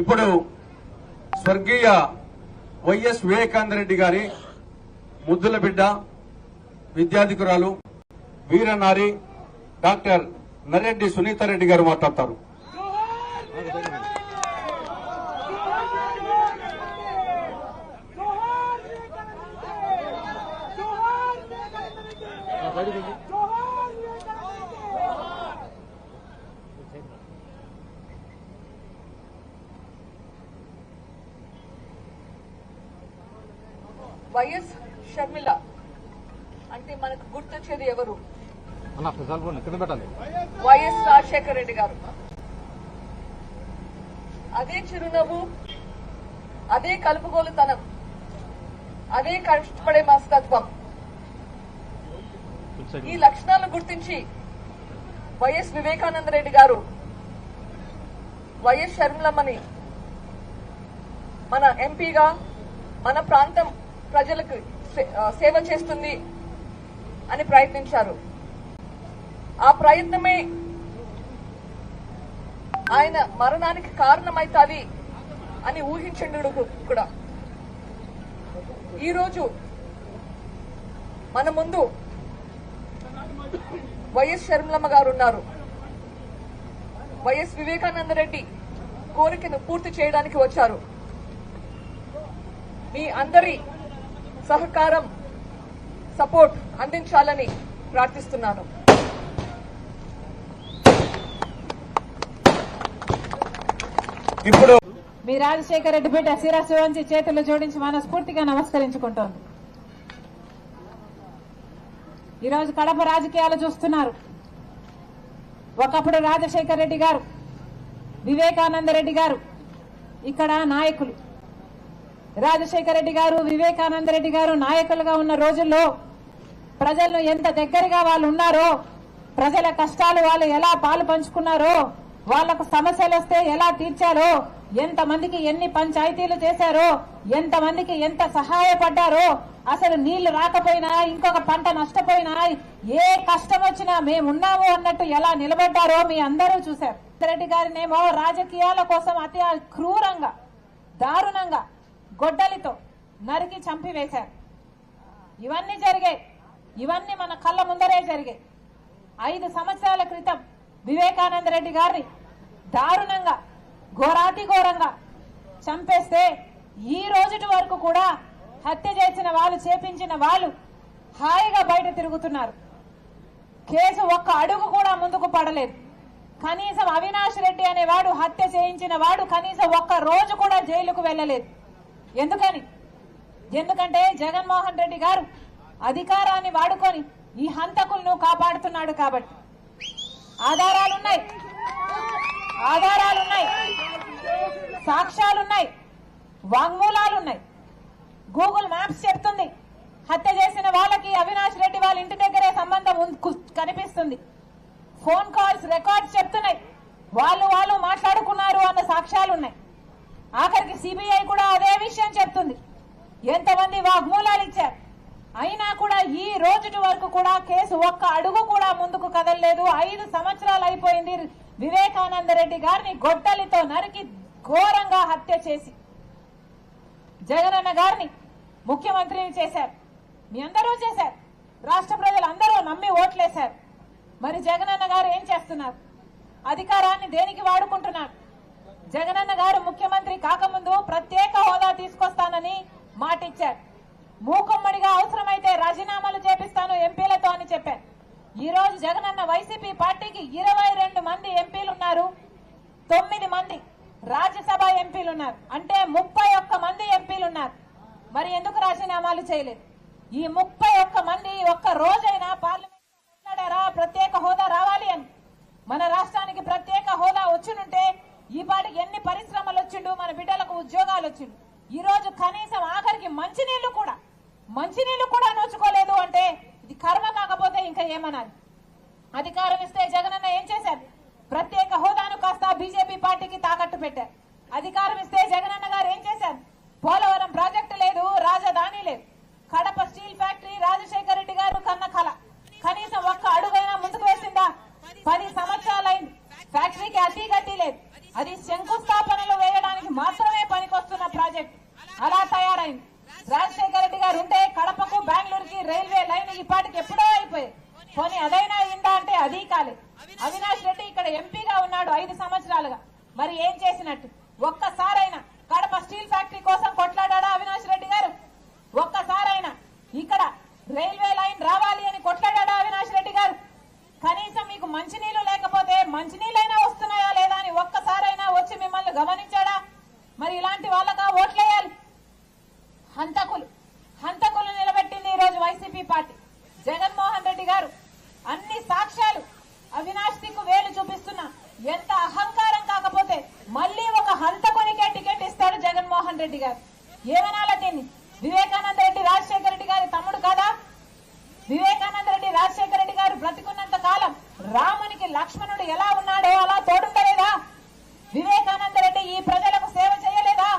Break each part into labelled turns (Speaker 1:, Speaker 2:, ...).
Speaker 1: ఇప్పుడు స్వర్గీయ వైఎస్ వివేకానంద రెడ్డి గారి ముద్దుల బిడ్డ విద్యాధికురాలు వీరనారి డాక్టర్ నరెడ్డి సునీతారెడ్డి గారు మాట్లాడతారు.
Speaker 2: వైఎస్ షర్మిల అంటే మనకు గుర్తొచ్చేది ఎవరు? వైఎస్ రాజశేఖర రెడ్డి గారు. అదే చిరునవ్వు, అదే కలుపుగోలుతనం, అదే కష్టపడే మనస్తత్వం. ఈ లక్షణాలను గుర్తించి వైఎస్ వివేకానంద రెడ్డి గారు వైఎస్ షర్మిలమ్మని మన ఎంపీగా మన ప్రాంతం ప్రజలకు సేవ చేస్తుంది అని ప్రయత్నించారు. ఆ ప్రయత్నమే ఆయన మరణానికి కారణమైతాది అని ఊహించండు కూడా. ఈరోజు మన ముందు వైఎస్ షర్మిలమ్మ గారు ఉన్నారు. వైఎస్ వివేకానంద రెడ్డి కోరికను పూర్తి చేయడానికి వచ్చారు. మీ అందరి సహకారం, సపోర్ట్ అందించాలని ప్రార్థిస్తున్నాను.
Speaker 1: ఇప్పుడు
Speaker 3: మీ రాజశేఖర రెడ్డి బిడ్డ శిరస్సు వంచి చేతులు జోడించి మనస్ఫూర్తిగా నమస్కరించుకుంటోంది. ఈరోజు కడప రాజకీయాలు చూస్తున్నారు. ఒకప్పుడు రాజశేఖర రెడ్డి గారు, వివేకానంద రెడ్డి గారు ఇక్కడ నాయకులు. రాజశేఖర రెడ్డి గారు, వివేకానంద రెడ్డి గారు నాయకులుగా ఉన్న రోజుల్లో ప్రజలను ఎంత దగ్గరగా వాళ్ళు ఉన్నారో, ప్రజల కష్టాలు వాళ్ళు ఎలా పాలు పంచుకున్నారో, వాళ్లకు సమస్యలు వస్తే ఎలా తీర్చారో, ఎంతమందికి ఎన్ని పంచాయతీలు చేశారో, ఎంతమందికి ఎంత సహాయపడ్డారో, అసలు నీళ్లు రాకపోయినా, ఇంకొక పంట నష్టపోయినా, ఏ కష్టం వచ్చినా మేమున్నాము అన్నట్టు ఎలా నిలబడ్డారో మీ అందరూ చూశారు. రెడ్డి గారినేమో రాజకీయాల కోసం అతి క్రూరంగా, దారుణంగా గొడ్డలితో నరికి చంపివేశారు. ఇవన్నీ జరిగాయి. ఇవన్నీ మన కళ్ళ ముందరే జరిగాయి. 5 సంవత్సరాల క్రితం వివేకానంద రెడ్డి గారిని దారుణంగా, ఘోరాతి ఘోరంగా చంపేస్తే ఈ రోజుటి వరకు కూడా హత్య చేసిన వాళ్ళు, చేపించిన వాళ్ళు హాయిగా బయట తిరుగుతున్నారు. కేసు ఒక్క అడుగు కూడా ముందుకు పడలేదు. కనీసం అవినాష్ రెడ్డి అనేవాడు, హత్య చేయించిన వాడు కనీసం ఒక్క రోజు కూడా జైలుకు వెళ్లలేదు. ఎందుకంటే జగన్మోహన్ రెడ్డి గారు అధికారాన్ని వాడుకొని ఈ హంతకులను కాపాడుతున్నాడు కాబట్టి. ఆధారాలున్నాయి, సాక్ష్యాలున్నాయి, వాంగ్మూలాలున్నాయి. గూగుల్ మ్యాప్స్ చెప్తుంది హత్య చేసిన వాళ్ళకి అవినాష్ రెడ్డి వాళ్ళ ఇంటి దగ్గరే సంబంధం కనిపిస్తుంది. ఫోన్ కాల్స్ రికార్డ్స్ చెప్తున్నాయి వాళ్ళు మాట్లాడుకున్నారు అన్న సాక్ష్యాలున్నాయి. ఆఖరికి సిబిఐ కూడా అదే విషయం చెప్తుంది. ఎంతమంది వాగ్మూలాలు ఇచ్చారు. అయినా కూడా ఈ రోజుటి వరకు కూడా కేసు ఒక్క అడుగు కూడా ముందుకు కదలలేదు. 5 సంవత్సరాలు అయిపోయింది. వివేకానంద రెడ్డి గారిని గొడ్డలితో నరికి ఘోరంగా హత్య చేసి జగనన్న గారిని ముఖ్యమంత్రిని చేశారు. మీ అందరూ చేశారు. రాష్ట్ర ప్రజలు అందరూ నమ్మి ఓట్లేశారు. మరి జగనన్న గారు ఏం చేస్తున్నారు? అధికారాన్ని దేనికి వాడుకుంటున్నారు? జగనన్న గారు ముఖ్యమంత్రి కాకముందు ప్రత్యేక హోదా తీసుకొస్తానని మాటిచ్చారు. మూకుమ్మడిగా అవసరమైతే రాజీనామాలు చేపిస్తాను ఎంపీలతో అని చెప్పారు. ఈ రోజు జగనన్న వైసీపీ పార్టీకి 22 మంది ఎంపీలున్నారు, 9 మంది రాజ్యసభ ఎంపీలున్నారు, అంటే 31 మంది ఎంపీలున్నారు. మరి ఎందుకు రాజీనామాలు చేయలేదు? ఈ 31 మంది ఒక్క రోజైనా పార్లమెంట్ మాట్లాడారా ప్రత్యేక హోదా రావాలి అని? మన రాష్ట్రానికి ప్రత్యేక హోదా వచ్చినుంటే ఈ పాటికి ఎన్ని పరిశ్రమలు వచ్చిండు, మన బిడ్డలకు ఉద్యోగాలు వచ్చిండు. ఈ రోజు కనీసం ఆఖరికి మంచినీళ్లు కూడా నోచుకోలేదు అంటే ఇది కర్మ కాకపోతే ఇంకా ఏమనాలి? అధికారం ఇస్తే జగనన్న ఏం చేశారు? ప్రత్యేక హోదాను కాస్త బీజేపీ పార్టీకి తాకట్టు పెట్టారు. అధికారం ఇస్తే జగనన్న గారు ఏం చేశారు? పోలవరం ప్రాజెక్టు లేదు, రాజధాని లేదు, కడప స్టీల్ ఫ్యాక్టరీ రాజశేఖర రెడ్డి గారు కన్న కళ కనీసం ఒక్క అడుగైనా ముందుకు రైల్వే లైన్ ఈ పాటికి ఎప్పుడో అయిపోయాయి. పోనీ అదైనా అయిందా అంటే అది కాలేదు. అవినాష్ రెడ్డి ఇక్కడ ఎంపీగా ఉన్నాడు 5 సంవత్సరాలుగా. మరి ఏం చేసినట్టు? ఒక్కసారైనా కడప స్టీల్ ఫ్యాక్టరీ కోసం కొట్లాడా అవినాష్ రెడ్డి గారు? ఒక్కసారైనా ఇక్కడ రైల్వే లైన్ రావాలి అని కొట్లాడా అవినాష్ రెడ్డి గారు? కనీసం మీకు మంచినీళ్లు లేకపోతే మంచినీళ్ళైనా వస్తున్నాయా లేదా అని ఒక్కసారైనా వచ్చి మిమ్మల్ని గమనించాడా? మరి ఇలాంటి వాళ్ళగా ఓట్లేయాలి. హంతకులు నిలబెట్టింది ఈ రోజు వైసీపీ పార్టీ. జగన్మోహన్ రెడ్డి గారు అన్ని సాక్ష్యాలు అవినాష్ దిక్కు వేలు చూపిస్తున్నా ఎంత అహంకారం కాకపోతే మళ్ళీ ఒక హంతకునికే టికెట్ ఇస్తాడు జగన్మోహన్ రెడ్డి గారు. ఏమనాలా దీన్ని? వివేకానంద రెడ్డి రాజశేఖర రెడ్డి గారి తమ్ముడు కాదా? వివేకానంద రెడ్డి రాజశేఖర రెడ్డి గారు బ్రతికున్నంత కాలం రామునికి లక్ష్మణుడు ఎలా ఉన్నాడో అలా తోడుండలేదా? వివేకానంద రెడ్డి ఈ ప్రజలకు సేవ చేయలేదా?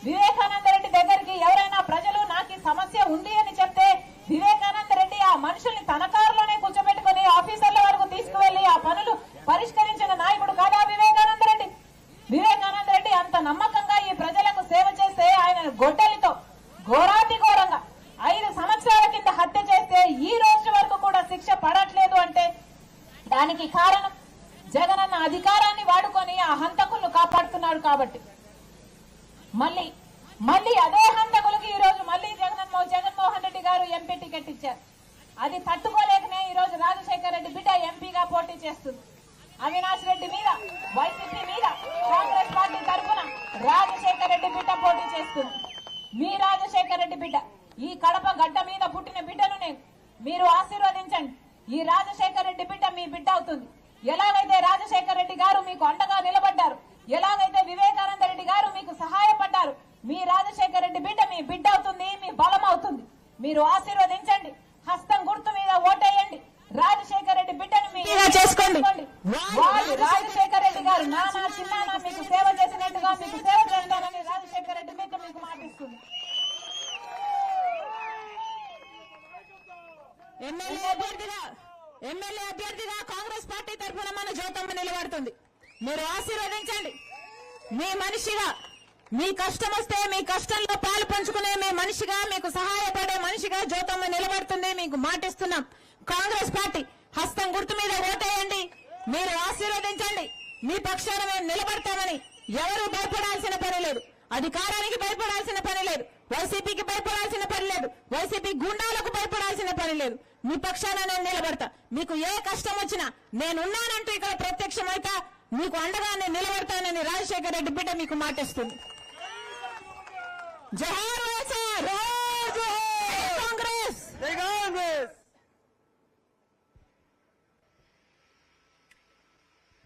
Speaker 3: వివేకానంద రెడ్డి దగ్గరికి ఎవరైనా ప్రజలు నాకు సమస్య ఉంది అని చెప్తే వివేకానంద రెడ్డి ఆ మనుషుల్ని తన కారులోనే కూర్చోబెట్టుకుని ఆఫీసర్ల వరకు తీసుకువెళ్లి ఆ పనులు పరిష్కరించిన నాయకుడు కాదా వివేకానంద రెడ్డి? వివేకానంద రెడ్డి అంత నమ్మకంగా ఈ ప్రజలకు సేవ చేస్తే ఆయన గొడ్డలితో ఘోరాతి ఘోరంగా 5 సంవత్సరాల కింద హత్య చేస్తే ఈ రోజు వరకు కూడా శిక్ష పడట్లేదు అంటే దానికి కారణం జగనన్న అధికారాన్ని వాడుకొని ఆ హంతకులను కాపాడుతున్నాడు కాబట్టి. మళ్ళీ అదే హంతకులకి ఈ రోజు మళ్ళీ జగన్మోహన్ రెడ్డి గారు ఎంపీ టికెట్ ఇచ్చారు. అది తట్టుకోలేకనే ఈ రోజు రాజశేఖర రెడ్డి బిడ్డ ఎంపీగా పోటీ చేస్తుంది. అవినాష్ రెడ్డి మీద వైసీపీ మీద కాంగ్రెస్ పార్టీ తరఫున రాజశేఖర రెడ్డి బిడ్డ పోటీ చేస్తుంది. మీ రాజశేఖర రెడ్డి బిడ్డ ఈ కడప గడ్డ మీద పుట్టిన బిడ్డను నేను మీరు ఆశీర్వదించండి. ఈ రాజశేఖర రెడ్డి బిడ్డ మీ బిడ్డ అవుతుంది. ఎలాగైతే రాజశేఖర రెడ్డి గారు మీకు అండగా నిలబడ్డారు, ఎలాగైతే వివేకానంద రెడ్డి గారు మీకు సహాయపడ్డారు, మీ రాజశేఖర రెడ్డి బిడ్డ మీ బిడ్డ అవుతుంది, మీ బలం అవుతుంది. మీరు ఆశీర్వదించండి, హస్తం గుర్తు మీద ఓటేయండి, రాజశేఖర రెడ్డి బిడ్డను మీరు చేసుకోండి. రాజశేఖర రెడ్డి గారు నానా చిన్నానా మీకు సేవ చేసినట్టుగా మీకు సేవ చేస్తానని రాజశేఖర రెడ్డి బిడ్డ మీకు మాటిస్తుంది. ఎమ్మెల్యే అభ్యర్థిగా కాంగ్రెస్ పార్టీ తరఫున మన జ్యోతమ్మ నిలబడుతుంది. మీరు ఆశీర్వదించండి. మీ మనిషిగా మీ కష్టం వస్తే మీ కష్టంలో పాలు పంచుకునే మీ మనిషిగా మీకు సహాయపడే మనిషిగా జ్యోతమ్మ నిలబడుతుంది. మీకు మాటిస్తున్నాం. కాంగ్రెస్ పార్టీ హస్తం గుర్తు మీద ఓటేయండి. మీరు ఆశీర్వదించండి. మీ పక్షాన మేము నిలబడతామని ఎవరు భయపడాల్సిన పని లేదు. అధికారానికి భయపడాల్సిన పని లేదు. వైసీపీకి భయపడాల్సిన పని లేదు. వైసీపీ గుండాలకు భయపడాల్సిన పని లేదు. మీ పక్షాన నేను నిలబడతా. మీకు ఏ కష్టం వచ్చినా నేనున్నానంటూ ఇక్కడ ప్రత్యక్షమైతా. మీకు అండగా నేను నిలబడతానని రాజశేఖర రెడ్డి బిడ్డ మీకు మాటిస్తుంది. జోహార్ వైఎస్ఆర్.